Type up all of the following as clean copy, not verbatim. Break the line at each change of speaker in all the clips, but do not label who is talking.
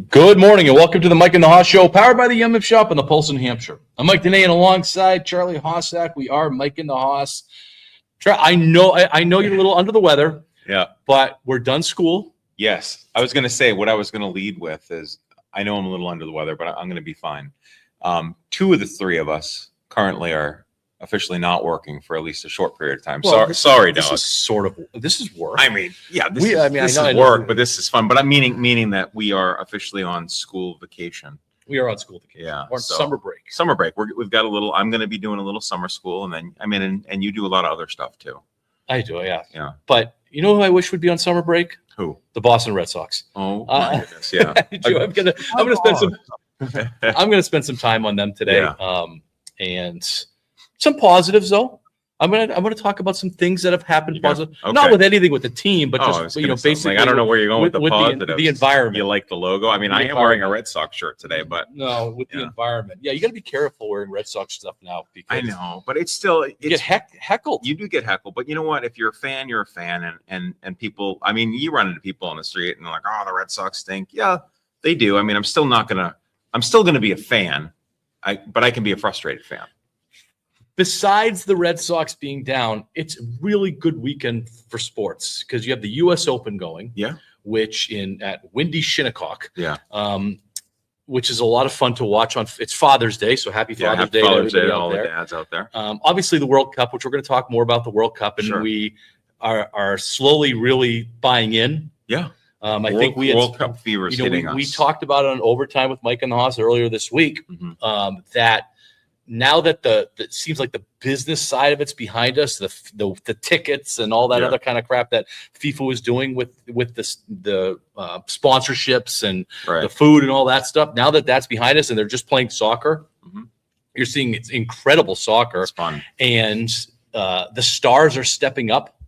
Good morning and welcome to the Mike and the Hoss Show, powered by the Yum Yum Shop in the Pulse, New Hampshire. I'm Mike Danae, and alongside Charlie Hossack, we are Mike and the Hoss. I know you're a little under the weather.
Yeah,
but we're done school.
Yes, I was going to say what I was going to lead with is I know I'm a little under the weather, but I'm going to be fine. Two of the three of us currently are officially not working for at least a short period of time.
Well,
sorry,
this
dog.
This is work.
I mean, yeah, this
I
is work, but this is fun. But I'm meaning that we are officially on school vacation.
We are on school vacation.
Yeah,
or summer break.
Summer break. We've got a little. I'm going to be doing a little summer school, and then and you do a lot of other stuff too.
I do, yeah.
Yeah.
But you know who I wish would be on summer break?
Who?
The Boston Red Sox.
Oh my goodness, yeah.
I'm gonna spend some time on them today.
Yeah.
And some positives though. I'm gonna talk about some things that have happened positive.
Okay.
Not with anything with the team, but just basically.
I don't know where you're going with the positives.
The environment.
You like the logo? I mean, I am wearing a Red Sox shirt today, but
no, with the environment. Yeah, you got to be careful wearing Red Sox stuff now because
I know, but it's still
you get heckled.
You do get heckled, but you know what? If you're a fan, you're a fan, and people. I mean, you run into people on the street and they're like, "Oh, the Red Sox stink." Yeah, they do. I mean, I'm still gonna be a fan. But I can be a frustrated fan.
Besides the Red Sox being down, it's a really good weekend for sports because you have the U.S. Open going, which at Windy Shinnecock, which is a lot of fun to watch. It's Father's Day, so happy Father's Day to everybody
to
out
all
there.
The dads out there.
Obviously, the World Cup, which we're going to talk more about the World Cup, and we are slowly really buying in.
Yeah.
I think
World Cup fever is hitting us.
We talked about it on Overtime with Mike and the Hoss earlier this week. That now that it seems like the business side of it's behind us, the tickets and all that other kind of crap that FIFA was doing with the sponsorships and the food and all that stuff. Now that that's behind us and they're just playing soccer, you're seeing it's incredible soccer.
It's fun,
and the stars are stepping up,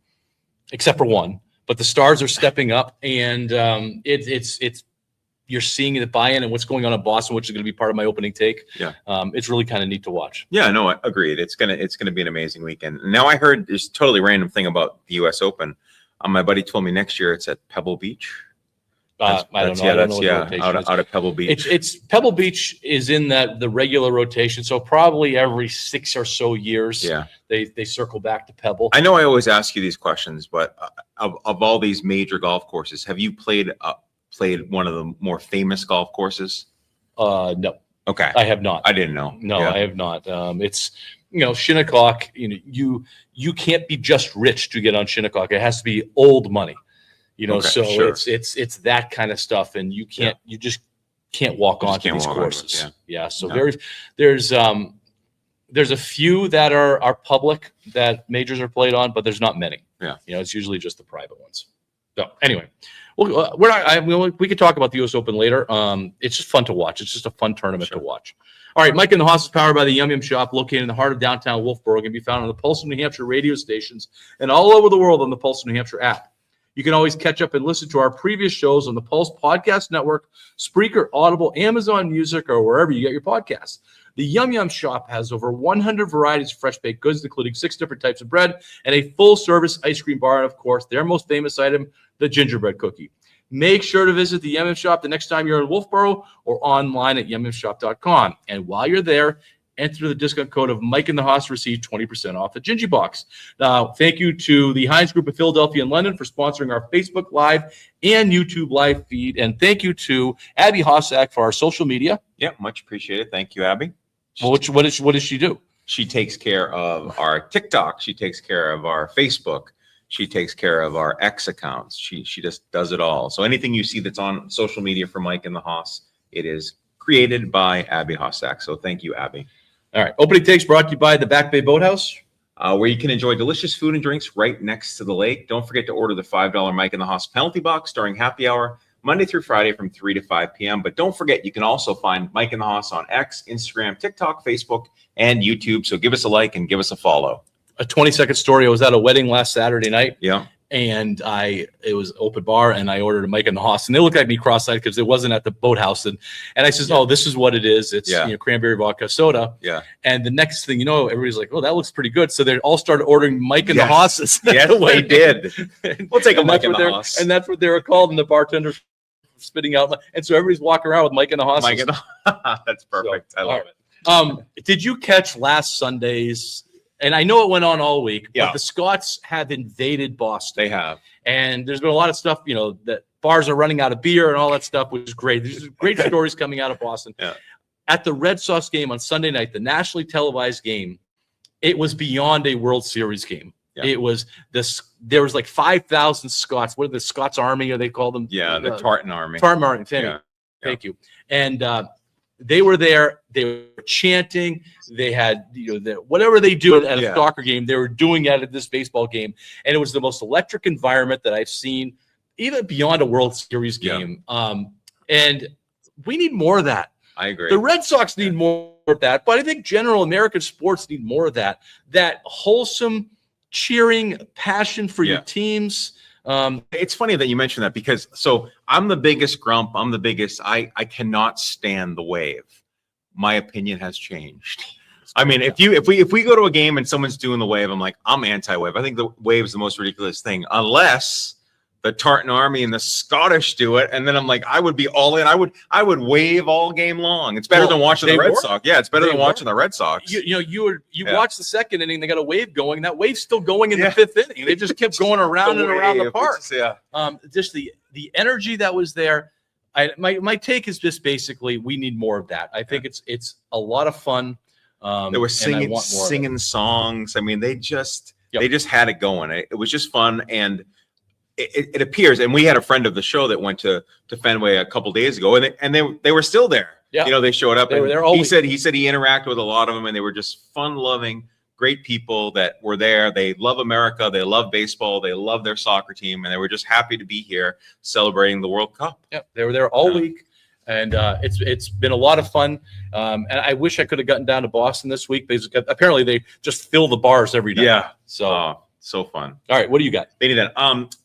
except for one. But the stars are stepping up, and it's you're seeing the buy-in and what's going on in Boston, which is going to be part of my opening take.
Yeah,
it's really kind of neat to watch.
Yeah, no, I agreed. It's gonna be an amazing weekend. Now I heard this totally random thing about the U.S. Open. My buddy told me next year it's at Pebble Beach.
I don't know.
Out of Pebble Beach.
It's Pebble Beach is in the regular rotation, so probably every 6 or so years, they circle back to Pebble.
I know I always ask you these questions, but of all these major golf courses, have you played one of the more famous golf courses?
No.
Okay.
I have not.
I didn't know.
No, I have not. It's Shinnecock. You can't be just rich to get on Shinnecock. It has to be old money. It's that kind of stuff, and you just can't walk onto these courses. So there's a few that are public that majors are played on, but there's not many. It's usually just the private ones. So anyway, we could talk about the U.S. Open later. It's just fun to watch. It's just a fun tournament to watch. All right, Mike and the Hoss is powered by the Yum Yum Shop, located in the heart of downtown Wolfboro. It can be found on the Pulse of New Hampshire radio stations and all over the world on the Pulse of New Hampshire app. You can always catch up and listen to our previous shows on the Pulse Podcast Network, Spreaker, Audible, Amazon Music, or wherever you get your podcasts. The Yum Yum Shop has over 100 varieties of fresh baked goods, including 6 different types of bread and a full-service ice cream bar, and, of course, their most famous item, the gingerbread cookie. Make sure to visit the Yum Yum Shop the next time you're in Wolfboro or online at yumyumshop.com. And while you're there, enter the discount code of Mike and the Hoss to receive 20% off the Gingy Box. Now, thank you to the Heinz Group of Philadelphia and London for sponsoring our Facebook Live and YouTube Live feed. And thank you to Abby Hossack for our social media.
Yeah, much appreciated. Thank you, Abby.
Well, what does she do?
She takes care of our TikTok. She takes care of our Facebook. She takes care of our X accounts. She just does it all. So anything you see that's on social media for Mike and the Hoss, it is created by Abby Hossack. So thank you, Abby.
All right. Opening takes brought to you by the Back Bay Boathouse,
where you can enjoy delicious food and drinks right next to the lake. Don't forget to order the $5 Mike and the Hoss penalty box during happy hour, Monday through Friday from 3 to 5 p.m. But don't forget, you can also find Mike and the Hoss on X, Instagram, TikTok, Facebook, and YouTube. So give us a like and give us a follow.
A 20-second story. I was at a wedding last Saturday night.
Yeah.
And it was open bar, and I ordered a Mike and the Hoss, and they looked at me cross-eyed because it wasn't at the Boathouse, and I says, "Oh, this is what it is. It's cranberry vodka soda."
Yeah.
And the next thing you know, everybody's like, "Oh, that looks pretty good." So they all started ordering Mike and the Hosses.
Yes, they did. We'll take a Mike and the Hoss,
and that's what they were called. And the bartender spitting out, and so everybody's walking around with Mike and the Hoss.
Mike and that's perfect.
So,
I love it.
Did you catch last Sunday's? And I know it went on all week,
Yeah.
but the Scots have invaded Boston.
They have.
And there's been a lot of stuff, that bars are running out of beer and all that stuff, which is great. There's great stories coming out of Boston.
Yeah.
At the Red Sox game on Sunday night, the nationally televised game, it was beyond a World Series game. Yeah. It was this. There was like 5,000 Scots. What are the Scots Army? Or they call them?
Yeah, the Tartan Army.
Tartan Army. Thank you. And they were there. They were chanting. They had, whatever they do at a soccer game, they were doing it at this baseball game. And it was the most electric environment that I've seen, even beyond a World Series game. And we need more of that.
I agree.
The Red Sox need more of that, but I think general American sports need more of that. That wholesome, cheering passion for your teams.
It's funny that you mentioned that because I'm the biggest grump. I'm the biggest. I cannot stand the Wave. My opinion has changed. I mean, if we go to a game and someone's doing the Wave, I'm like, I'm anti-Wave. I think the Wave is the most ridiculous thing, unless the Tartan Army and the Scottish do it, and then I'm like, I would be all in. I would wave all game long. It's better than watching the Red Sox. Yeah, it's better than watching the Red Sox.
You watch the second inning, they got a wave going. That wave's still going in the fifth inning. They just kept going around and around the park. Just the energy that was there. My take is just basically we need more of that. I think it's a lot of fun.
They were singing songs. I mean, they just had it going. It was just fun. And it appears, and we had a friend of the show that went to Fenway a couple days ago, and they were still there. Yeah. They showed up. He said he interacted with a lot of them, and they were just fun-loving, great people that were there. They love America. They love baseball. They love their soccer team, and they were just happy to be here celebrating the World Cup.
Yeah, they were there all week, and it's been a lot of fun. And I wish I could have gotten down to Boston this week because apparently they just fill the bars every night.
Yeah.
So
fun.
All right, what do you got?
They need that.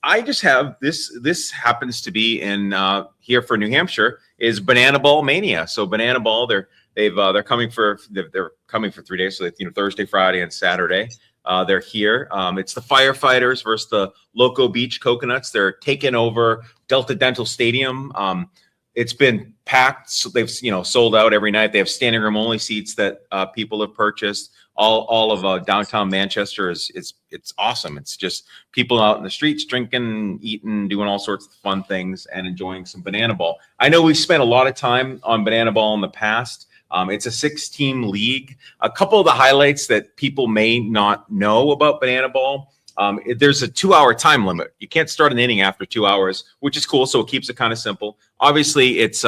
I just have this. This happens to be in here for New Hampshire is Banana Ball Mania. So Banana Ball, they're coming for 3 days. So Thursday, Friday, and Saturday. They're here. It's the firefighters versus the Loco Beach Coconuts. They're taking over Delta Dental Stadium. It's been packed. So they've sold out every night. They have standing room only seats that people have purchased. All of downtown Manchester it's awesome. It's just people out in the streets drinking, eating, doing all sorts of fun things, and enjoying some Banana Ball. I know we've spent a lot of time on Banana Ball in the past. It's a 6-team league. A couple of the highlights that people may not know about Banana Ball. There's a 2-hour time limit. You can't start an inning after 2 hours, which is cool. So it keeps it kind of simple. Obviously, it's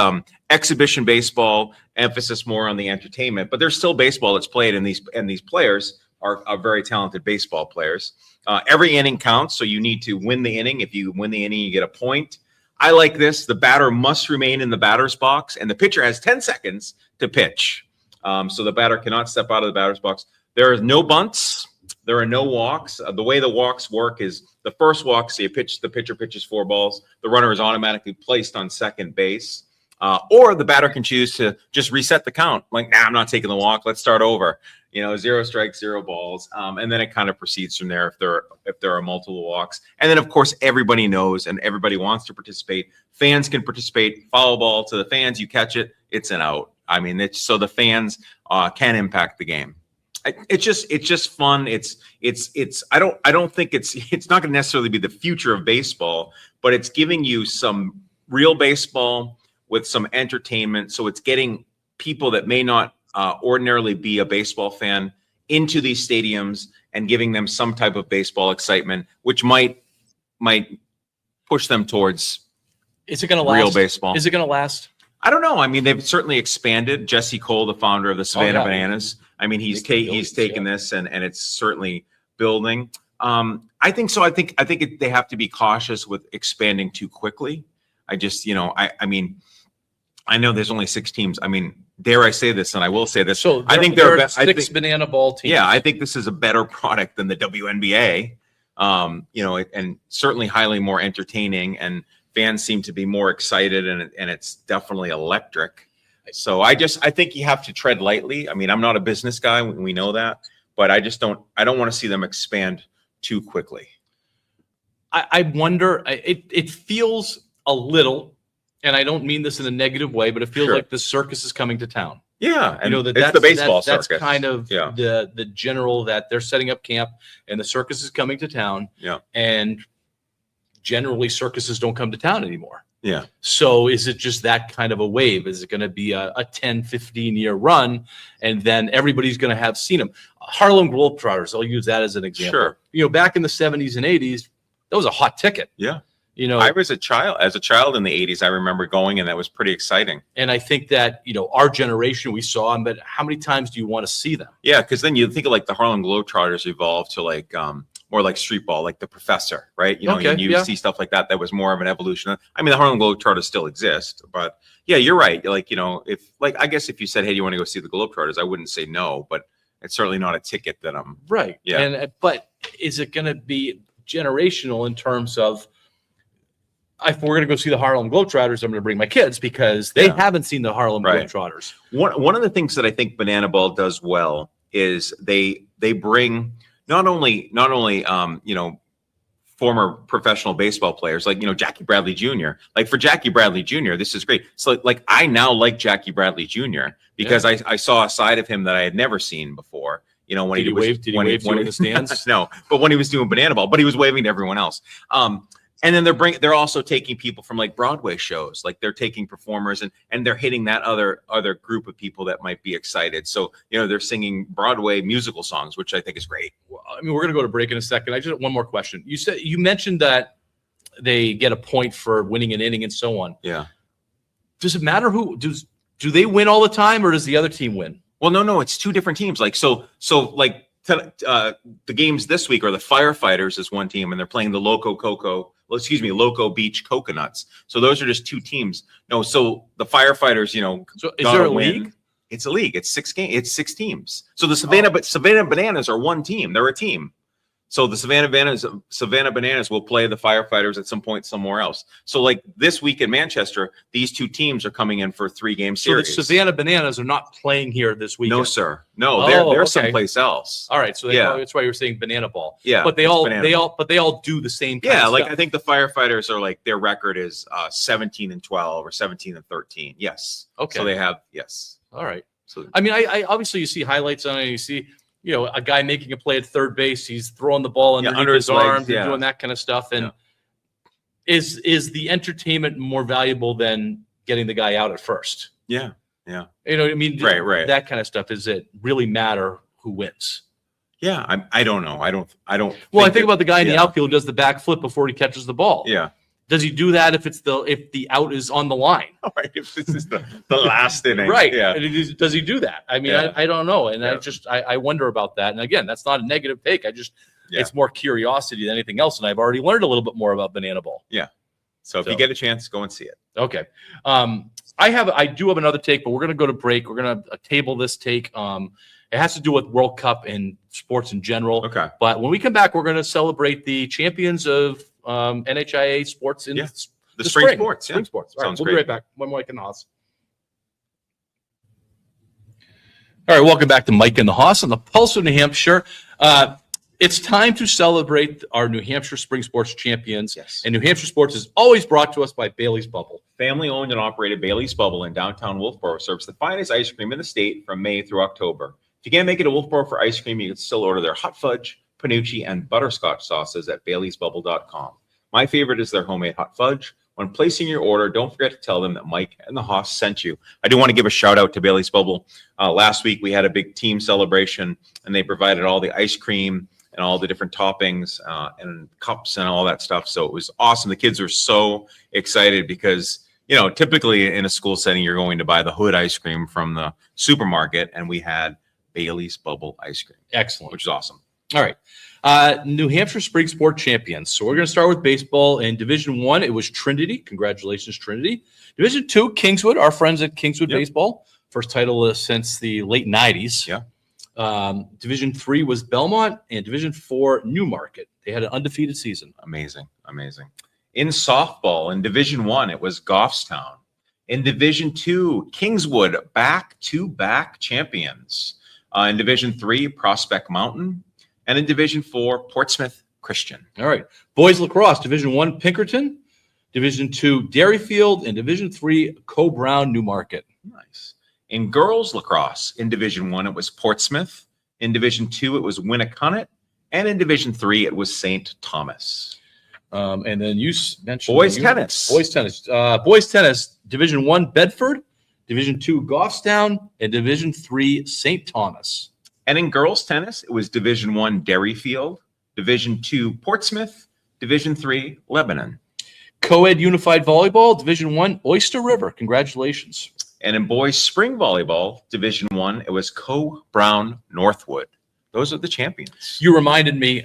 exhibition baseball, emphasis more on the entertainment, but there's still baseball that's played, and these players are very talented baseball players. Every inning counts, so you need to win the inning. If you win the inning, you get a point. I like this. The batter must remain in the batter's box, and the pitcher has 10 seconds to pitch. So the batter cannot step out of the batter's box. There is no bunts. There are no walks. The way the walks work is the first walk, so the pitcher pitches 4 balls. The runner is automatically placed on second base. Or the batter can choose to just reset the count. Like, I'm not taking the walk. Let's start over. 0 strikes, 0 balls. And then it kind of proceeds from there if there are multiple walks. And then, of course, everybody knows and everybody wants to participate. Fans can participate. Foul ball to the fans. You catch it, it's an out. I mean, so the fans can impact the game. It's just fun. I don't think it's not going to necessarily be the future of baseball, but it's giving you some real baseball with some entertainment. So it's getting people that may not ordinarily be a baseball fan into these stadiums and giving them some type of baseball excitement, which might push them towards real baseball.
Is it going to last?
I don't know. I mean, they've certainly expanded. Jesse Cole, the founder of the Savannah Bananas. I mean, he's taken this and it's certainly building. I think so. I think they have to be cautious with expanding too quickly. I just, I mean, I know there's only 6 teams. I mean, dare I say this, and I will say this.
So
I think
there are 6 Banana Ball teams.
Yeah, I think this is a better product than the WNBA. And certainly highly more entertaining, and fans seem to be more excited, and it's definitely electric. So I think you have to tread lightly. I mean, I'm not a business guy. We know that, but I don't want to see them expand too quickly.
I wonder, it feels a little and I don't mean this in a negative way, but it feels like the circus is coming to town.
Yeah, and
it's
the baseball circus.
That's kind of the general, that they're setting up camp and the circus is coming to town.
Yeah.
And generally circuses don't come to town anymore.
Yeah.
So is it just that kind of a wave? Is it going to be a 10, 15-year run, and then everybody's going to have seen them? Harlem Globetrotters, I'll use that as an example.
Sure.
Back in the 70s and 80s, that was a hot ticket.
Yeah.
I
was a child in the 80s. I remember going, and that was pretty exciting.
And I think that, our generation, we saw them, but how many times do you want to see them?
Yeah, because then you think of like the Harlem Globetrotters evolved to like more like street ball, like the Professor, right? You see stuff like that. That was more of an evolution. I mean, the Harlem Globetrotters still exist, but yeah, you're right. Like, I guess if you said, hey, do you want to go see the Globetrotters? I wouldn't say no, but it's certainly not a ticket that I'm
right.
Yeah.
But is it going to be generational in terms of, if we're going to go see the Harlem Globetrotters, I'm going to bring my kids because they haven't seen the Harlem Globetrotters.
One of the things that I think Banana Ball does well is they bring not only former professional baseball players like Jackie Bradley Jr. Like for Jackie Bradley Jr., this is great. So like I now like Jackie Bradley Jr. because I saw a side of him that I had never seen before. When
did he wave to you in the stands?
No, but when he was doing Banana Ball, but he was waving to everyone else. And then they're also taking people from like Broadway shows, like they're taking performers and they're hitting that other group of people that might be excited. So, they're singing Broadway musical songs, which I think is great.
Well, I mean, we're going to go to break in a second. I just one more question. You mentioned that they get a point for winning an inning and so on.
Yeah.
Does it matter do they win all the time or does the other team win?
Well, no, it's two different teams. Like, so like the games this week are the Firefighters is one team and they're playing the Loco Beach Coconuts. So those are just two teams. No, so the Firefighters,
So is there a league?
It's a league. It's 6 games. It's 6 teams. So the Savannah Bananas are one team. They're a team. So the Savannah Bananas will play the Firefighters at some point somewhere else. So like this week in Manchester, these two teams are coming in for a 3-game series.
So the Savannah Bananas are not playing here this weekend.
No, sir. No, they're someplace else.
All right. So that's why you're saying Banana Ball.
Yeah.
But they all do the same kind of
like
stuff.
I think the Firefighters are like their record is 17-12 or 17-13. Yes.
Okay.
So they have yes.
All right.
So
I mean, I obviously you see highlights on it. You see, a guy making a play at third base. He's throwing the ball under his arm, doing that kind of stuff. And is the entertainment more valuable than getting the guy out at first?
Yeah. Yeah.
I mean,
right.
That kind of stuff. Does it really matter who wins?
Yeah. I don't know. I don't.
Well, I think about the guy in the outfield who does the backflip before he catches the ball.
Yeah.
Does he do that if the out is on the line?
All right, if this is the last inning,
right?
Yeah.
Does he do that? I mean, I don't know, and I wonder about that. And again, that's not a negative take. It's more curiosity than anything else. And I've already learned a little bit more about Banana Ball.
Yeah. So if you get a chance, go and see it.
Okay. I do have another take, but we're going to go to break. We're going to table this take. It has to do with World Cup and sports in general.
Okay.
But when we come back, we're going to celebrate the champions of NHIA sports in
the spring sports.
Spring sports. All right, we'll be right back. One Mike and the Hoss. All right, welcome back to Mike and the Hoss on the Pulse of New Hampshire. It's time to celebrate our New Hampshire spring sports champions.
Yes.
And New Hampshire sports is always brought to us by Bailey's Bubble.
Family owned and operated Bailey's Bubble in downtown Wolfboro serves the finest ice cream in the state from May through October. If you can't make it to Wolfboro for ice cream, you can still order their hot fudge, panucci, and butterscotch sauces at baileysbubble.com. My favorite is their homemade hot fudge. When placing your order, don't forget to tell them that Mike and the Hoss sent you. I do want to give a shout out to Bailey's Bubble. Last week we had a big team celebration, and they provided all the ice cream and all the different toppings and cups and all that stuff. So it was awesome. The kids were so excited because, typically in a school setting, you're going to buy the Hood ice cream from the supermarket, and we had Bailey's Bubble ice cream.
Excellent.
Which is awesome.
All right. New Hampshire Spring Sport Champions. So we're going to start with baseball. In Division 1, it was Trinity. Congratulations, Trinity. Division 2, Kingswood, our friends at Kingswood Baseball. First title since the late 90s.
Yeah.
Division 3 was Belmont, and Division 4, Newmarket. They had an undefeated season.
Amazing. In softball, in Division 1, it was Goffstown. In Division 2, Kingswood, back-to-back champions. In Division 3, Prospect Mountain. And in Division 4, Portsmouth Christian.
All right. Boys lacrosse, Division 1, Pinkerton. Division 2, Dairyfield, and Division 3, Co-Brown, Newmarket.
Nice. In girls lacrosse, in Division 1, it was Portsmouth. In Division 2, it was Winnicott. And in Division 3, it was St. Thomas.
And then you mentioned
Boys tennis.
Boys tennis, Division 1, Bedford, Division 2, Goffstown, and Division 3, St. Thomas.
And in girls tennis, it was Division 1, Dairyfield, Division 2, Portsmouth, Division 3, Lebanon.
Co-ed unified volleyball, Division 1, Oyster River. Congratulations.
And in boys spring volleyball, Division 1, it was Co-Brown Northwood. Those are the champions.
You reminded me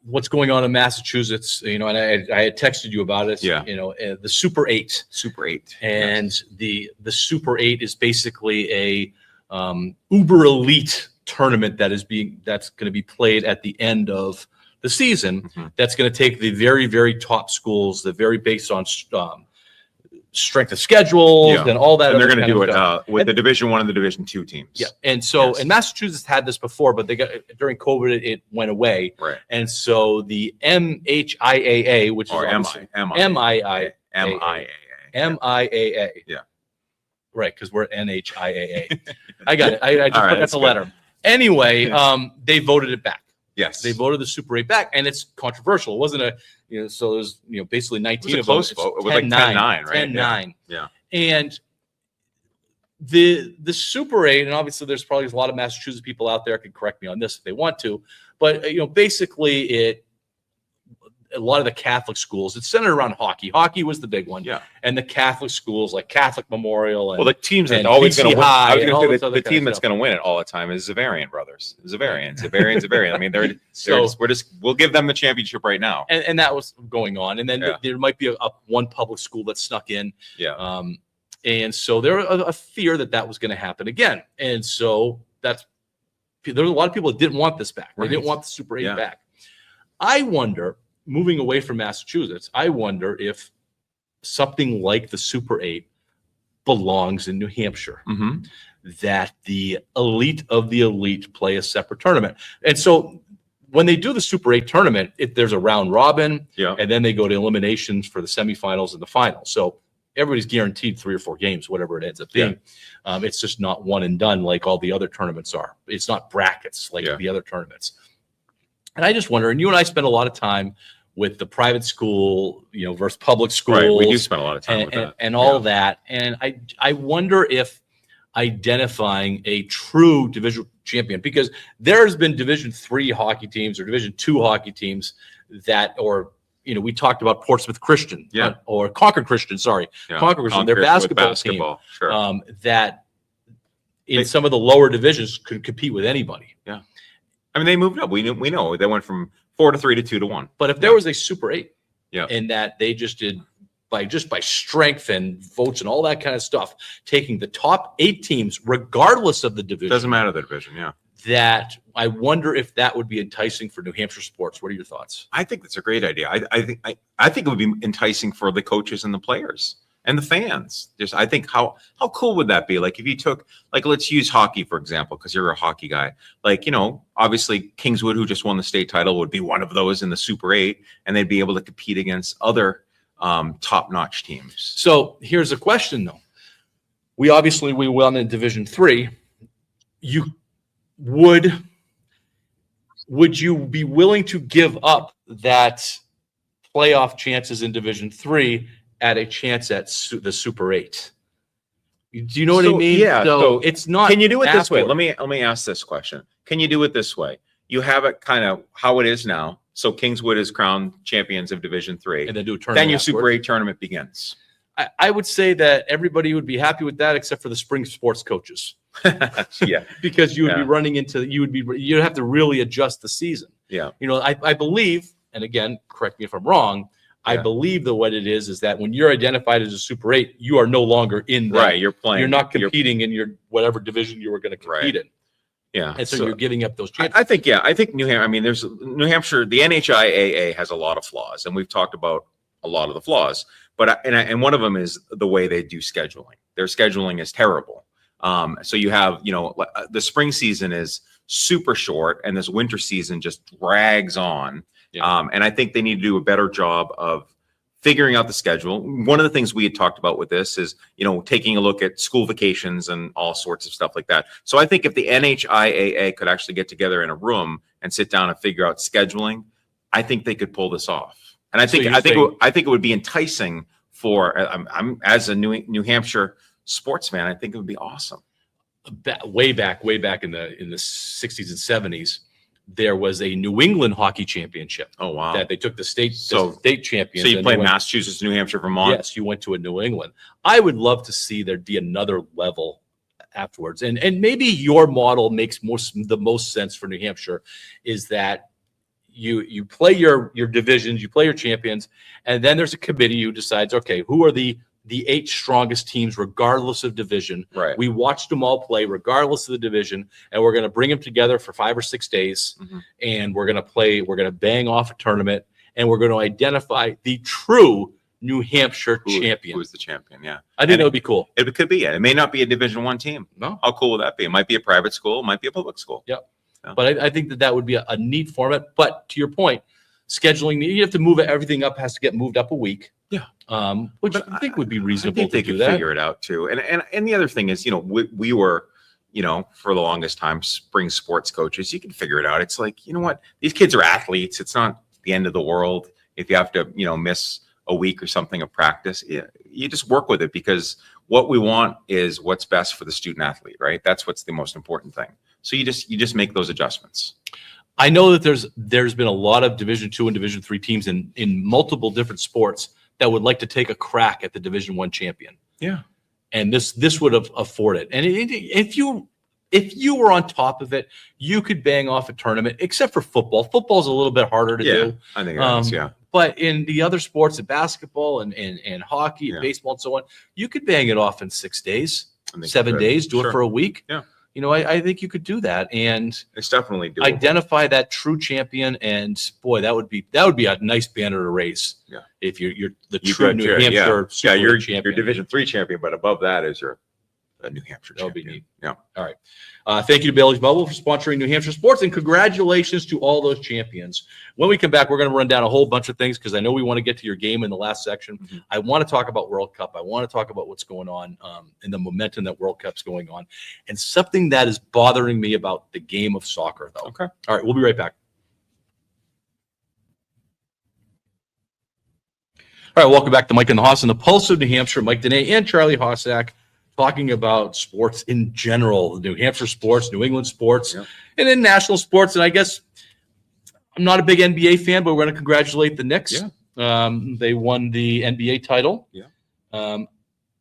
what's going on in Massachusetts, and I had texted you about it.
Yeah.
The Super 8.
Super 8.
And
yes.
the Super 8 is basically a uber elite tournament that's going to be played at the end of the season.
Mm-hmm.
That's going to take the very, very top schools, the very based on strength of schedules and all that.
And they're going to do it with the Division 1 and the Division 2 teams.
Yeah. And so, and Massachusetts had this before, but during COVID, it went away.
Right.
And so the MHIAA, which is
MIAA. Yeah.
Right. Because we're NHIAA. I got it. I just forgot the letter. Anyway, they voted it back.
Yes.
They voted the Super 8 back, and it's controversial. It wasn't so there's, basically 19 of them.
It was vote. It was like 10-9, right?
10-9.
Yeah.
And the Super 8, and obviously there's probably a lot of Massachusetts people out there could correct me on this if they want to, but basically a lot of the Catholic schools, it's centered around hockey. Hockey was the big one.
Yeah.
And the Catholic schools like Catholic Memorial and
the teams that always going to win.
I was
going to
say
the team that's going to win it all the time is Zavarian Brothers. Zavarian. I mean, we'll give them the championship right now.
And that was going on. And then there might be one public school that snuck in.
Yeah.
And so there was a fear that was going to happen again. And so there was a lot of people that didn't want this back. They didn't want the Super 8 back. I wonder, moving away from Massachusetts, I wonder if something like the Super 8 belongs in New Hampshire, that the elite of the elite play a separate tournament. And so when they do the Super 8 tournament, there's a round robin, and then they go to eliminations for the semifinals and the final. So everybody's guaranteed 3 or 4 games, whatever it ends up being. It's just not one and done like all the other tournaments are. It's not brackets like the other tournaments. And I just wonder, and you and I spend a lot of time with the private school, versus public schools.
Right, we do spend a lot of time with that.
And all that. And I wonder if identifying a true division champion, because there's been Division 3 hockey teams or Division 2 hockey teams we talked about Portsmouth Christian or Concord Christian, Concord Christian, their basketball team, that in some of the lower divisions could compete with anybody.
Yeah. I mean, they moved up. We know they went from 4 to 3 to 2 to 1.
But if there was a Super 8,
and
that they just did by strength and votes and all that kind of stuff, taking the top 8 teams, regardless of the division.
Doesn't matter the division,
that I wonder if that would be enticing for New Hampshire sports. What are your thoughts?
I think that's a great idea. I think it would be enticing for the coaches and the players and the fans. I think how cool would that be? Like if you took, let's use hockey, for example, because you're a hockey guy. Obviously Kingswood, who just won the state title, would be one of those in the Super 8, and they'd be able to compete against other top-notch teams.
So here's a question, though. We won in Division 3. Would you be willing to give up that playoff chances in Division 3 at a chance at the Super 8? Do you know what I mean?
Yeah. So
it's not.
Can you do it this way? Let me ask this question. Can you do it this way? You have it kind of how it is now. So Kingswood is crowned champions of Division 3,
and then do a tournament.
Then your Super 8 tournament begins.
I would say that everybody would be happy with that, except for the spring sports coaches. Because you would be running into you'd have to really adjust the season.
Yeah.
I believe, and again, correct me if I'm wrong, I believe that what it is that when you're identified as a Super 8, you are no longer in that.
Right, you're playing.
You're not competing in your whatever division you were going to compete in.
Yeah.
And so you're giving up those chances.
I think New Hampshire, there's New Hampshire, the NHIAA has a lot of flaws, and we've talked about a lot of the flaws, but and one of them is the way they do scheduling. Their scheduling is terrible. So you have, the spring season is super short, and this winter season just drags on. Yeah. And I think they need to do a better job of figuring out the schedule. One of the things we had talked about with this is, taking a look at school vacations and all sorts of stuff like that. So I think if the NHIAA could actually get together in a room and sit down and figure out scheduling, I think they could pull this off. And I think it would be enticing for. I'm as a New Hampshire sports fan, I think it would be awesome.
Way back in the 60s and 70s, there was a New England hockey championship.
Oh wow!
That they took the state champions.
So you played Massachusetts, New Hampshire, Vermont.
Yes, you went to a New England. I would love to see there be another level afterwards, and maybe your model makes the most sense for New Hampshire, is that you play your divisions, you play your champions, and then there's a committee who decides, okay, who are the 8 strongest teams, regardless of division.
Right.
We watched them all play, regardless of the division, and we're going to bring them together for 5 or 6 days, and we're going to play. We're going to bang off a tournament, and we're going to identify the true New Hampshire champion.
Who's the champion? Yeah,
I think that would be cool.
It could be. Yeah, it may not be a Division I team.
No,
how cool would that be? It might be a private school. It might be a public school.
Yeah. But I think that would be a neat format. But to your point, scheduling, you have to move it. Everything up has to get moved up a week.
Yeah.
Which I think would be reasonable.
I think they could figure it out too. And the other thing is, we were, for the longest time, spring sports coaches. You can figure it out. It's like, you know what? These kids are athletes. It's not the end of the world if you have to, miss a week or something of practice. You just work with it, because what we want is what's best for the student athlete, right? That's what's the most important thing. So you just make those adjustments.
I know that there's been a lot of Division II and Division III teams in multiple different sports that would like to take a crack at the Division I champion.
Yeah.
And this would afford it. And if you were on top of it, you could bang off a tournament, except for football. Football's a little bit harder to do.
I think that is, yeah.
But in the other sports, in basketball and hockey and baseball and so on, you could bang it off in 6 days, 7 days, do it for a week.
Yeah.
I think you could do that, and
it's definitely doable.
Identify that true champion, and boy, that would be a nice banner to raise.
Yeah,
if you're the true New Hampshire
you're
champion,
your Division III champion, but above that is your New Hampshire champion.
That would be neat.
Yeah.
All right. Thank you to Bailey's Bubble for sponsoring New Hampshire sports, and congratulations to all those champions. When we come back, we're going to run down a whole bunch of things, because I know we want to get to your game in the last section. I want to talk about World Cup. I want to talk about what's going on and the momentum that World Cup's going on, and something that is bothering me about the game of soccer, though.
Okay.
All right. We'll be right back. All right. Welcome back to Mike and the Hoss and the Pulse of New Hampshire. Mike Dene and Charlie Hossack, talking about sports in general, New Hampshire sports, New England sports, and then national sports. And I guess I'm not a big NBA fan, but we're going to congratulate the Knicks. Yeah. They won the NBA title.
Yeah.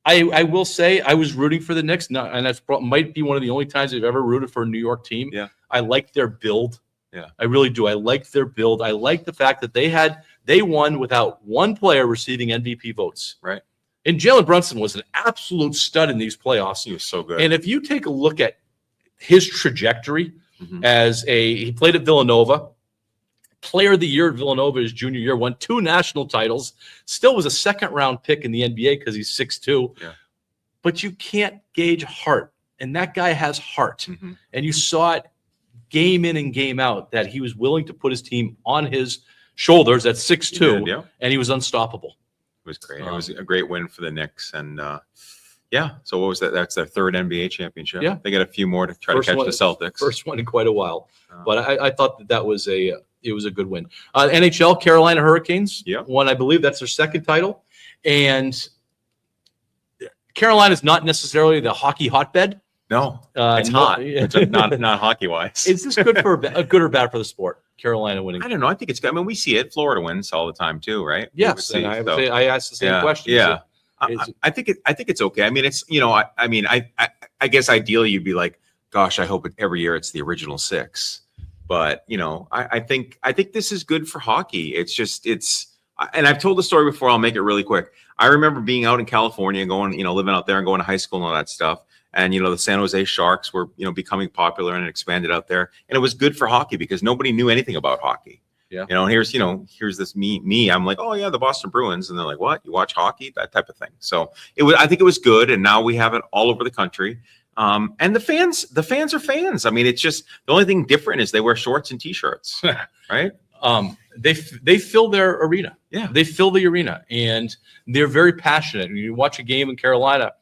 I will say I was rooting for the Knicks, and that's might be one of the only times I've ever rooted for a New York team.
Yeah.
I like their build.
Yeah.
I really do. I like their build. I like the fact that they won without one player receiving MVP votes.
Right.
And Jalen Brunson was an absolute stud in these playoffs.
He was so good.
And if you take a look at his trajectory he played at Villanova, player of the year at Villanova his junior year, won 2 national titles, still was a second-round pick in the NBA because he's 6'2".
Yeah.
But you can't gauge heart, and that guy has heart. And you saw it game in and game out that he was willing to put his team on his shoulders at 6'2", and he was unstoppable.
It was great. It was a great win for the Knicks. And so what was that? That's their 3rd NBA championship.
Yeah.
They got a few more to try to catch the Celtics.
First one in quite a while. But I thought that was a good win. NHL, Carolina Hurricanes won, I believe that's their 2nd title. And Carolina's not necessarily the hockey hotbed.
No, it's hot. It's not hockey-wise.
Is this good good or bad for the sport? Carolina winning.
I don't know. I think it's good. I mean, we see it. Florida wins all the time too, right?
Yes, and I asked the same question.
Yeah, I think it's okay. I mean, it's I guess ideally you'd be like, gosh, I hope every year it's the original 6. But I think this is good for hockey. And I've told the story before. I'll make it really quick. I remember being out in California, going, living out there and going to high school and all that stuff. And, the San Jose Sharks were, becoming popular and expanded out there. And it was good for hockey because nobody knew anything about hockey.
Yeah.
And here's this me. I'm like, oh yeah, the Boston Bruins. And they're like, what? You watch hockey? That type of thing. So I think it was good. And now we have it all over the country. And the fans are fans. I mean, it's just the only thing different is they wear shorts and T-shirts, right?
They fill their arena.
Yeah.
They fill the arena, and they're very passionate. When you watch a game in Carolina,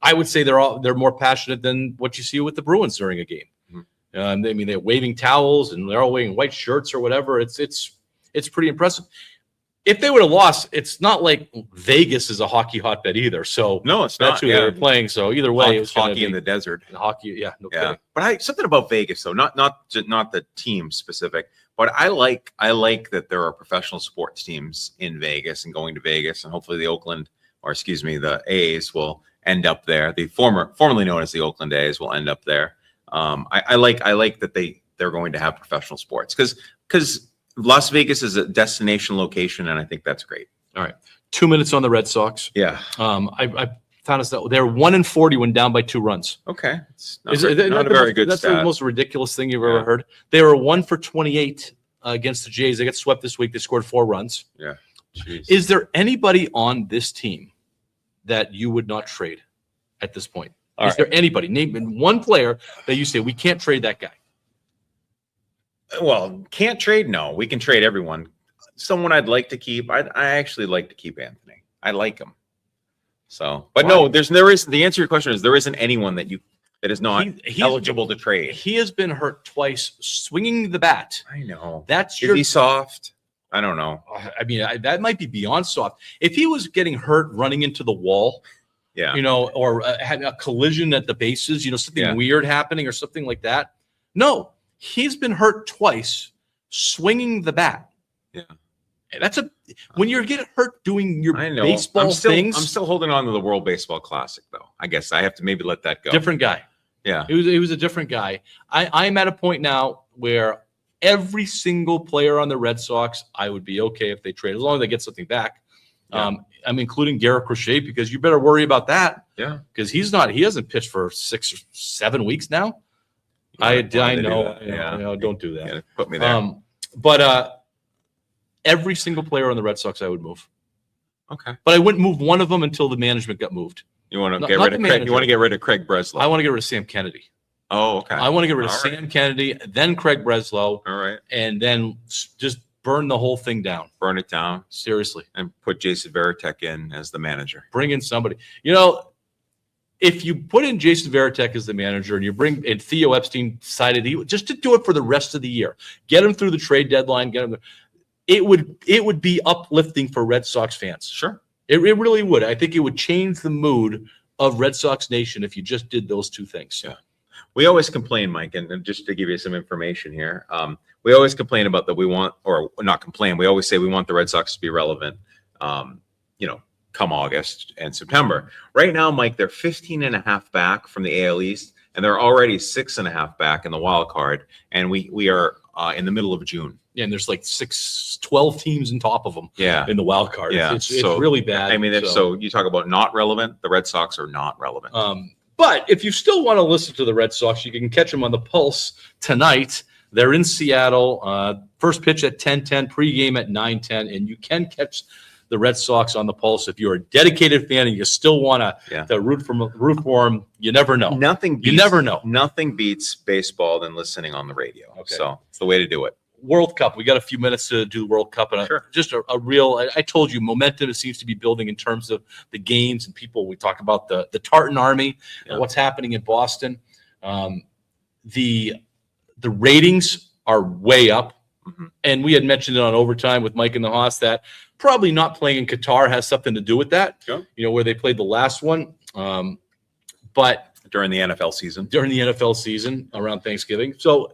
I would say they're more passionate than what you see with the Bruins during a game. I mean, they're waving towels and they're all wearing white shirts or whatever. It's pretty impressive. If they would have lost, it's not like Vegas is a hockey hotbed either. So
no, it's
that's
not.
who they were playing. So either way, it was
hockey in the desert.
Hockey, yeah, no kidding.
But something about Vegas though, not the team specific, but I like that there are professional sports teams in Vegas and going to Vegas, and hopefully the A's will end up there. The formerly known as the Oakland A's will end up there. I like that they're going to have professional sports because Las Vegas is a destination location, and I think that's great.
All right, 2 minutes on the Red Sox.
Yeah.
I found us that they're 1-40 when down by 2 runs.
Okay, it's not
a
very good
That's
stat.
the most ridiculous thing you've ever heard. They were 1 for 28 against the Jays. They got swept this week. They scored 4 runs.
Yeah. Jeez.
Is there anybody on this team that you would not trade at this point? Is there anybody? Name one player that you say we can't trade that guy.
Well, can't trade. No, we can trade everyone. Someone I'd like to keep. I actually like to keep Anthony. I like him. So, but no, there is. The answer to your question is there isn't anyone that is not eligible to trade.
He has been hurt twice swinging the bat.
I know.
Is
he soft? I don't know.
I mean, that might be beyond soft. If he was getting hurt running into the wall,
yeah,
or having a collision at the bases, something weird happening or something like that. No, he's been hurt twice swinging the bat.
Yeah.
That's when you're getting hurt doing your baseball things.
I'm still holding on to the World Baseball Classic, though. I guess I have to maybe let that go.
Different guy.
Yeah.
It was a different guy. I'm at a point now where every single player on the Red Sox, I would be okay if they trade, as long as they get something back. Yeah. I'm including Garrett Crochet because you better worry about that.
Yeah.
Because he hasn't pitched for 6 or 7 weeks now. I know. Don't do that.
Put me there.
But every single player on the Red Sox I would move.
Okay.
But I wouldn't move one of them until the management got moved.
You want to get rid of Craig? You want to get rid of Craig Breslow?
I want to get rid of Sam Kennedy.
Oh, okay.
I want to get rid of Sam Kennedy, then Craig Breslow.
All right.
And then just burn the whole thing down.
Burn it down.
Seriously.
And put Jason Varitek in as the manager.
Bring in somebody. If you put in Jason Varitek as the manager and Theo Epstein decided just to do it for the rest of the year, get him through the trade deadline, it would be uplifting for Red Sox fans.
Sure.
It really would. I think it would change the mood of Red Sox Nation if you just did those 2 things.
Yeah. We always complain, Mike, and just to give you some information here, we always complain about that we want, or not complain, we always say we want the Red Sox to be relevant, come August and September. Right now, Mike, they're 15.5 back from the AL East, and they're already 6.5 back in the wild card, and we are in the middle of June.
Yeah, and there's like 12 teams on top of them.
Yeah.
In the wild card.
Yeah,
it's really bad.
I mean, so you talk about not relevant. The Red Sox are not relevant.
But if you still want to listen to the Red Sox, you can catch them on the Pulse tonight. They're in Seattle. First pitch at 10:10, pregame at 9:10, and you can catch the Red Sox on the Pulse if you're a dedicated fan and you still want to root for them. You never know.
You never know. Nothing beats baseball than listening on the radio. Okay. So it's the way to do it.
World Cup. We got a few minutes to do the World Cup, and
sure.
Just a real. I told you, momentum seems to be building in terms of the games and people. We talk about the Tartan Army, and what's happening in Boston. The ratings are way up, and we had mentioned it on Overtime with Mike and the Haas that probably not playing in Qatar has something to do with that.
Yeah.
Where they played the last one, but
during the NFL season
around Thanksgiving, so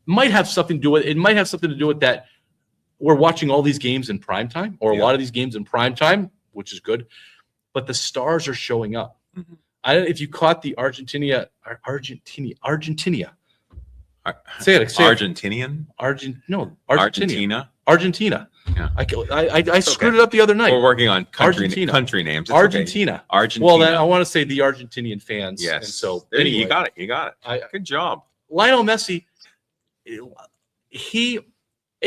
might have something to do with it. Might have something to do with that. We're watching all these games in prime time, or a lot of these games in prime time, which is good. But the stars are showing up. I don't know if you caught the Argentina. Say it.
Argentinian.
Argentina.
Yeah.
I screwed it up the other night.
We're working on country names. It's
Argentina.
Okay. Argentina.
Well, then I want to say the Argentinian fans.
Yes.
And so
anyway,
you
got it. Good job.
Lionel Messi. It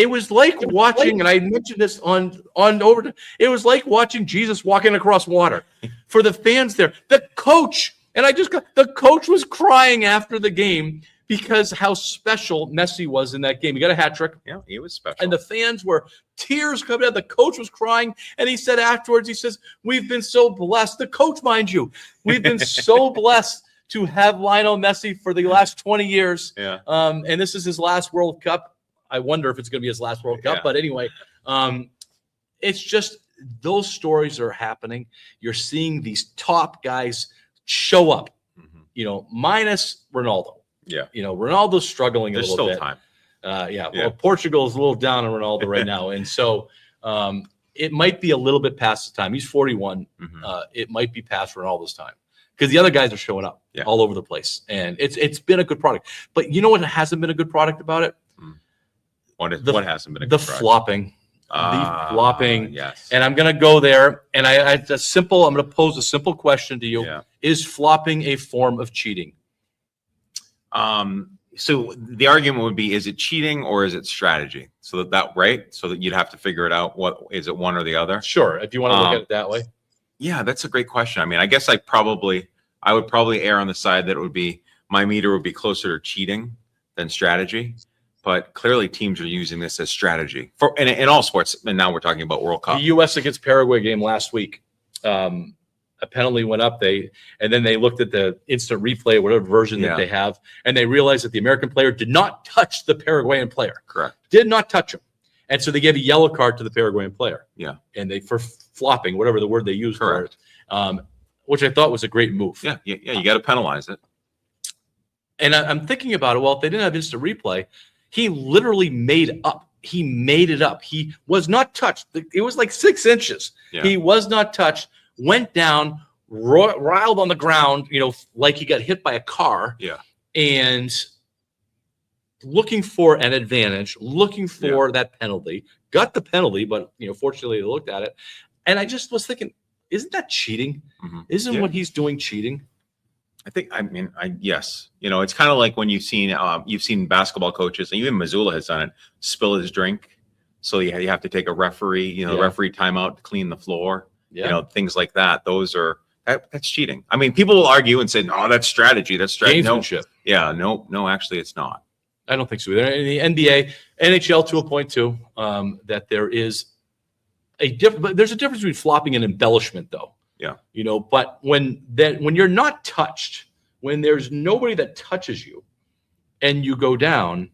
was like watching, and I mentioned this on Overtime. It was like watching Jesus walking across water for the fans there. The coach was crying after the game because how special Messi was in that game. He got a hat trick.
Yeah, he was special.
And the fans were tears coming out. The coach was crying. And he said afterwards, he says, we've been so blessed. The coach, mind you, we've been so blessed to have Lionel Messi for the last 20 years.
Yeah.
And this is his last World Cup. I wonder if it's going to be his last World Cup.
Yeah.
But anyway, it's just those stories are happening. You're seeing these top guys show up, minus Ronaldo.
Yeah.
Ronaldo's struggling
There's
a little
still
bit.
time.
Yeah. Well, Portugal is a little down on Ronaldo right now. And so it might be a little bit past the time. He's 41. It might be past Ronaldo's time because the other guys are showing up all over the place. And it's been a good product. But you know what hasn't been a good product about it?
What hasn't been a good
The
product?
flopping. The flopping.
Yes.
And I'm going to go there. And I'm going to pose a simple question to you.
Yeah.
Is flopping a form of cheating?
So the argument would be, is it cheating or is it strategy? So that right? So that you'd have to figure it out. What is it, one or the other?
Sure. If you want to look at it that way.
Yeah, that's a great question. I mean, I guess I would probably err on the side that it would be, my meter would be closer to cheating than strategy. But clearly teams are using this as strategy for in all sports. And now we're talking about World Cup.
The U.S. against Paraguay game last week, a penalty went up. And then they looked at the instant replay, whatever version that they have, and they realized that the American player did not touch the Paraguayan player.
Correct.
Did not touch him. And so they gave a yellow card to the Paraguayan player.
Yeah.
And for flopping, whatever the word they used for it, which I thought was a great move.
Yeah. You got to penalize it.
And I'm thinking about it. Well, if they didn't have instant replay, he literally made up. He made it up. He was not touched. It was like 6 inches.
Yeah.
He was not touched. Went down, riled on the ground, like he got hit by a car.
Yeah.
And looking for an advantage, looking for that penalty. Got the penalty, but fortunately they looked at it. And I just was thinking, isn't that cheating? Isn't what he's doing cheating?
Yes. It's kind of like when you've seen basketball coaches, and even Missoula has done it, spill his drink. So you have to take a referee, referee timeout to clean the floor, things like that. That's cheating. I mean, people will argue and say, no, that's strategy. That's strategy.
Gamesmanship.
No, actually it's not.
I don't think so either. In the NBA, NHL 2.2, that there is but there's a difference between flopping and embellishment though.
Yeah.
But when you're not touched, when there's nobody that touches you and you go down,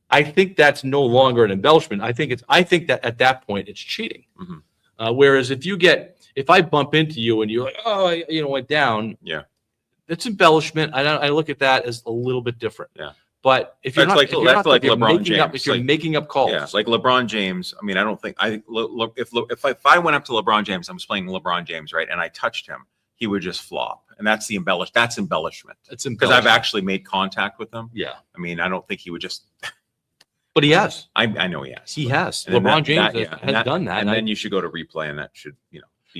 I think that's no longer an embellishment. I think that at that point it's cheating. Whereas if I bump into you and you're like, oh, went down. Yeah. That's embellishment. I look at that as a little bit different. Yeah. But if you're making up calls,
like LeBron James. I mean, I don't think if I went up to LeBron James, I'm playing LeBron James, right, and I touched him, he would just flop, and that's embellishment. It's because I've actually made contact with him. Yeah. I mean, I don't think he would just.
But he has.
I know he has.
He has. LeBron James has done that,
and then you should go to replay, and that should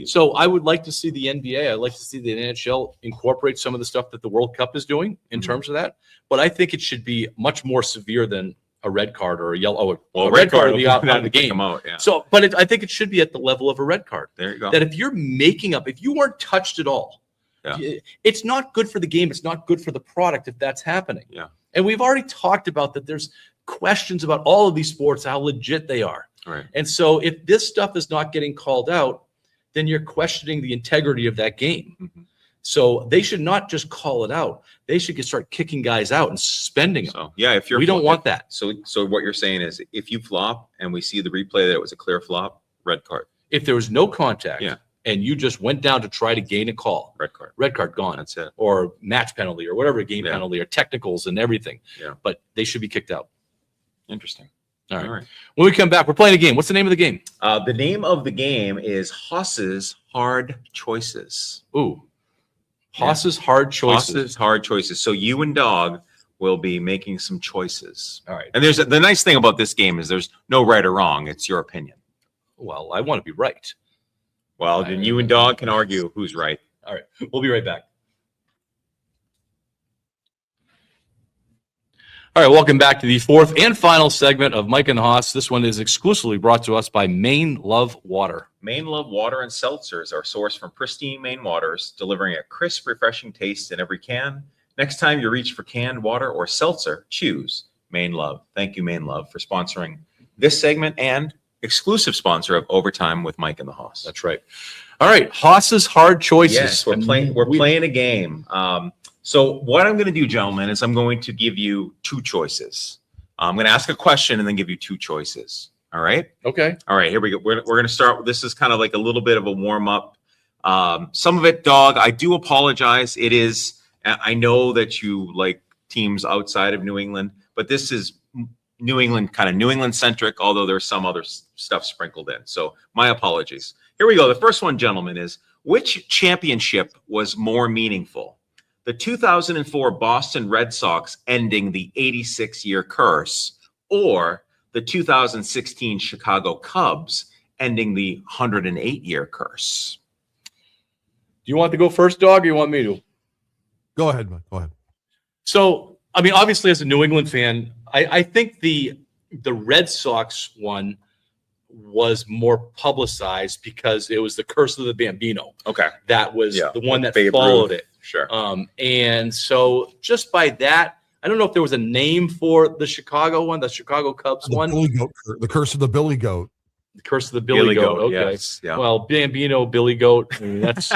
So I would like to see the NBA. I'd like to see the NHL incorporate some of the stuff that the World Cup is doing in terms of that. But I think it should be much more severe than a red card or a yellow.
Well, a red card
would be out of the game. So, but I think it should be at the level of a red card.
There you go.
That if you're making up, if you weren't touched at all, it's not good for the game. It's not good for the product if that's happening. Yeah. And we've already talked about that. There's questions about all of these sports, how legit they are.
Right.
And so if this stuff is not getting called out, then you're questioning the integrity of that game. So they should not just call it out. They should start kicking guys out and suspending them.
So
we don't want that.
So what you're saying is, if you flop and we see the replay that it was a clear flop, red card.
If there was no contact and you just went down to try to gain a call, red card gone.
That's it.
Or match penalty or whatever game penalty or technicals and everything. Yeah. But they should be kicked out.
Interesting.
All right. When we come back, we're playing a game. What's the name of the game?
The name of the game is Haas's Hard Choices.
Ooh. Haas's Hard Choices.
Haas's Hard Choices. So you and Dog will be making some choices.
All right.
And the nice thing about this game is there's no right or wrong. It's your opinion.
Well, I want to be right.
Well, then you and Dog can argue who's right.
All right. We'll be right back. All right, welcome back to the fourth and final segment of Mike and the Haas. This one is exclusively brought to us by Maine Love Water.
Maine Love Water and Seltzers are sourced from pristine Maine waters, delivering a crisp, refreshing taste in every can. Next time you reach for canned water or seltzer, choose Maine Love. Thank you, Maine Love, for sponsoring this segment and exclusive sponsor of Overtime with Mike and the Hoss.
That's right. All right, Hoss's hard choices.
Yes, we're playing a game. So what I'm going to do, gentlemen, is I'm going to give you two choices. I'm going to ask a question and then give you two choices. All right?
Okay.
All right, here we go. We're going to start. This is kind of like a little bit of a warm up. Some of it, dog, I do apologize. It is, I know that you like teams outside of New England, but this is New England, kind of New England centric, although there's some other stuff sprinkled in. So my apologies. Here we go. The first one, gentlemen, is which championship was more meaningful? The 2004 Boston Red Sox ending the 86-year curse, or the 2016 Chicago Cubs ending the 108-year curse?
Do you want to go first, dog, or you want me to?
Go ahead, Mike. Go ahead.
So, I mean, obviously, as a New England fan, I think the Red Sox one was more publicized because it was the curse of the Bambino.
Okay.
That was the one that
Babe
followed
Ruth.
it.
Sure.
And so just by that, I don't know if there was a name for the Chicago one, the Chicago Cubs one.
The curse of the Billy Goat.
The curse of the Billy Goat. Okay.
Yes. Yeah.
Well, Bambino, Billy Goat. I mean, that's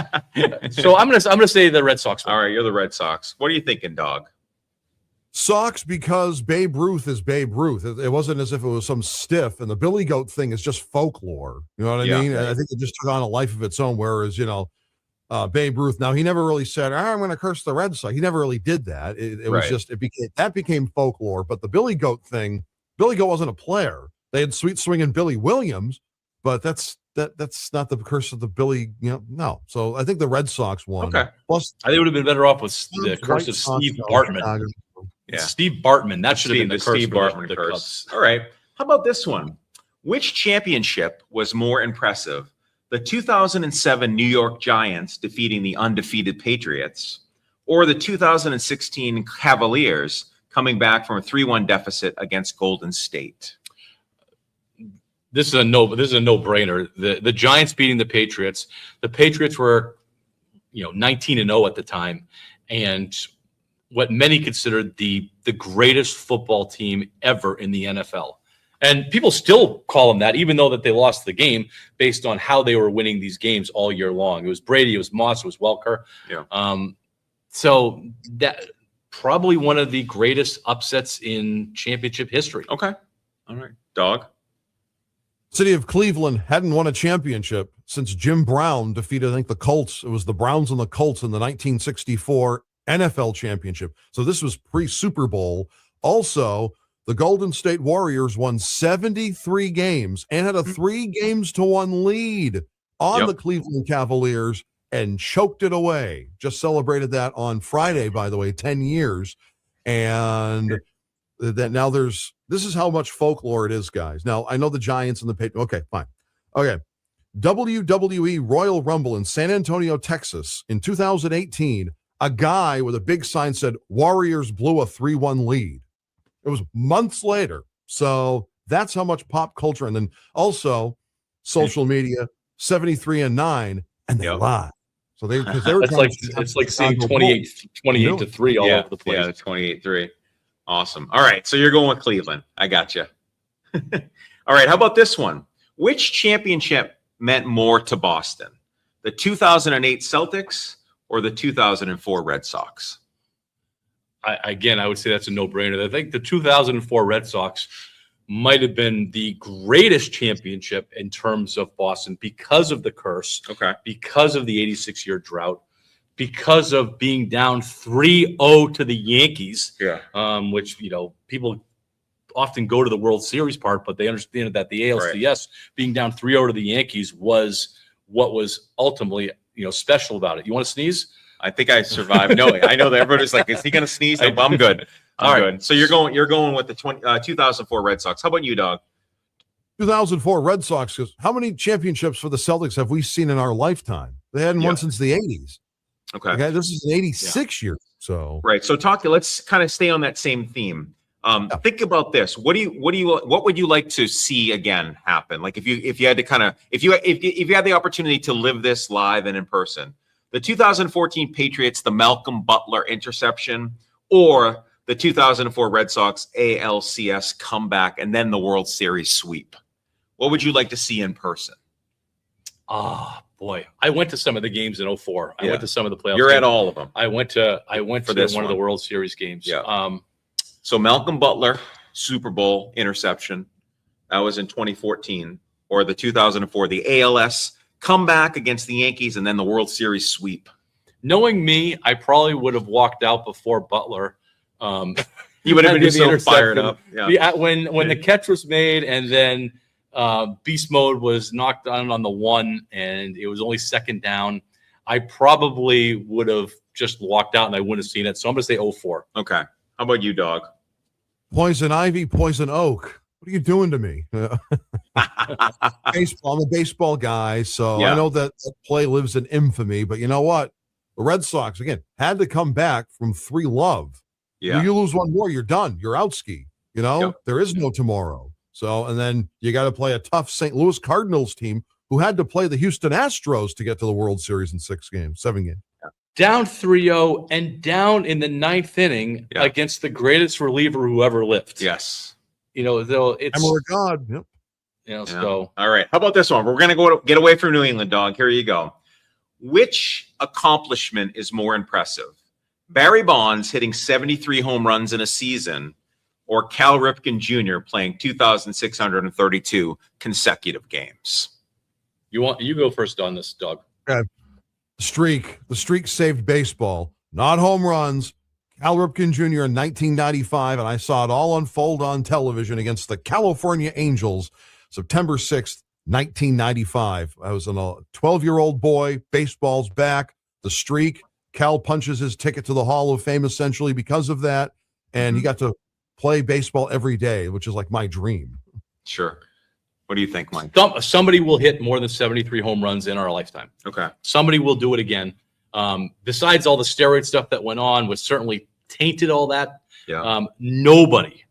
so I'm gonna say the Red Sox one.
All right, you're the Red Sox. What are you thinking, dog?
Sox, because Babe Ruth is Babe Ruth. It wasn't as if it was some stiff, and the Billy Goat thing is just folklore. You know what I mean? I think it just took on a life of its own. Whereas, Babe Ruth. Now he never really said, "I'm going to curse the Red Sox." He never really did that. It was just that became folklore. But the Billy Goat thing, Billy Goat wasn't a player. They had sweet swinging Billy Williams, but that's not the curse of the Billy. No. So I think the Red Sox won.
Okay.
Plus,
I think it would have been better off with the curse of Steve Bartman.
Yeah.
Steve Bartman. That should have been the curse.
Steve Bartman curse.
Cubs.
All right. How about this one? Which championship was more impressive? The 2007 New York Giants defeating the undefeated Patriots, or the 2016 Cavaliers coming back from a 3-1 deficit against Golden State?
This is a no-brainer. The Giants beating the Patriots. The Patriots were, 19-0 at the time, and what many considered the greatest football team ever in the NFL. And people still call them that, even though that they lost the game based on how they were winning these games all year long. It was Brady, it was Moss, it was Welker.
Yeah.
So that probably one of the greatest upsets in championship history.
Okay. All right. Dog?
City of Cleveland hadn't won a championship since Jim Brown defeated, I think, the Colts. It was the Browns and the Colts in the 1964 NFL championship. So this was pre-Super Bowl. Also, the Golden State Warriors won 73 games and had a 3-games-to-1 lead on the Cleveland Cavaliers and choked it away. Just celebrated that on Friday, by the way, 10 years. And that now this is how much folklore it is, guys. Now, I know the Giants and the Patriots. Okay, fine. Okay. WWE Royal Rumble in San Antonio, Texas in 2018, a guy with a big sign said, "Warriors blew a 3-1 lead." It was months later. So that's how much pop culture. And then also social media, 73-9, and they lied. So they were
it's like saying 28-3 all over the place.
Yeah, 28-3. Awesome. All right. So you're going with Cleveland. I got you. All right. How about this one? Which championship meant more to Boston? The 2008 Celtics or the 2004 Red Sox?
I would say that's a no-brainer. I think the 2004 Red Sox might have been the greatest championship in terms of Boston because of the curse, because of the 86-year drought, because of being down 3-0 to the Yankees, which, people often go to the World Series part, but they understand that the ALCS being down 3-0 to the Yankees was what was ultimately, special about it. You want to sneeze?
I think I survived. No, I know that everybody's like, is he going to sneeze? I'm good. I'm good. So you're going with the 2004 Red Sox. How about you, dog?
2004 Red Sox. How many championships for the Celtics have we seen in our lifetime? They hadn't won since the 80s. Okay. This is an 86 year. So
right. So let's kind of stay on that same theme. Think about this. What would you like to see again happen? Like if you had to if you had the opportunity to live this live and in person, the 2014 Patriots, the Malcolm Butler interception, or the 2004 Red Sox ALCS comeback and then the World Series sweep? What would you like to see in person?
Ah, boy. I went to some of the games in 04. I went to some of the playoffs.
You're
games.
at all of them.
I went to
this
one of
one.
the World Series games.
Yeah. So Malcolm Butler, Super Bowl interception. That was in 2014. Or the 2004, the ALS comeback against the Yankees and then the World Series sweep.
Knowing me, I probably would have walked out before Butler.
You would have been
the
so fired up.
Yeah. When the catch was made and then beast mode was knocked down on the one and it was only second down, I probably would have just walked out and I wouldn't have seen it. So I'm going to say 04.
Okay. How about you, dog?
Poison ivy, poison oak. What are you doing to me? Baseball. I'm a baseball guy, so I know that play lives in infamy. But you know what? The Red Sox, again, had to come back from 3-love.
Yeah.
You lose one more, you're done. You're out ski. There is no tomorrow. So, and then you got to play a tough St. Louis Cardinals team who had to play the Houston Astros to get to the World Series in 7 games.
Down 3-0 and down in the ninth inning against the greatest reliever who ever lived.
Yes.
Though it's
Hammer of God. Yep.
So
all right. How about this one? We're gonna get away from New England, dog. Here you go. Which accomplishment is more impressive? Barry Bonds hitting 73 home runs in a season, or Cal Ripken Jr. playing 2,632 consecutive games?
you go first on this, Doug.
The streak saved baseball, not home runs. Cal Ripken Jr. in 1995, and I saw it all unfold on television against the California Angels, September 6th, 1995. I was a 12-year-old boy. Baseball's back. The streak. Cal punches his ticket to the Hall of Fame essentially because of that, and he got to play baseball every day, which is like my dream.
Sure. What do you think, Mike?
Somebody will hit more than 73 home runs in our lifetime.
Okay.
Somebody will do it again. Besides all the steroid stuff that went on, which certainly tainted all that.
Yeah.
Nobody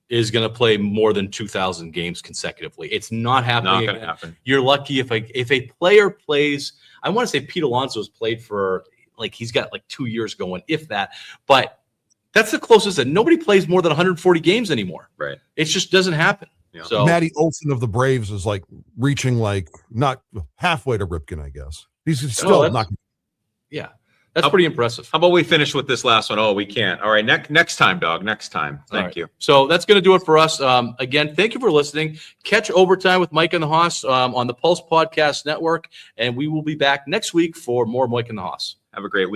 is going to play more than 2,000 games consecutively. It's not happening.
Not going to happen.
You're lucky if a player plays. I want to say Pete Alonso's played for he's got 2 years going, if that. But that's the closest that nobody plays more than 140 games anymore.
Right.
It just doesn't happen.
Yeah.
So
Matty Olson of the Braves is reaching not halfway to Ripken, I guess. He's still not.
Yeah, that's pretty impressive.
How about we finish with this last one? Oh, we can't. All right, next time, dog. Next time. Thank you.
So that's going to do it for us. Again, thank you for listening. Catch Overtime with Mike and the Hoss on the Pulse Podcast Network, and we will be back next week for more Mike and the Hoss.
Have a great week.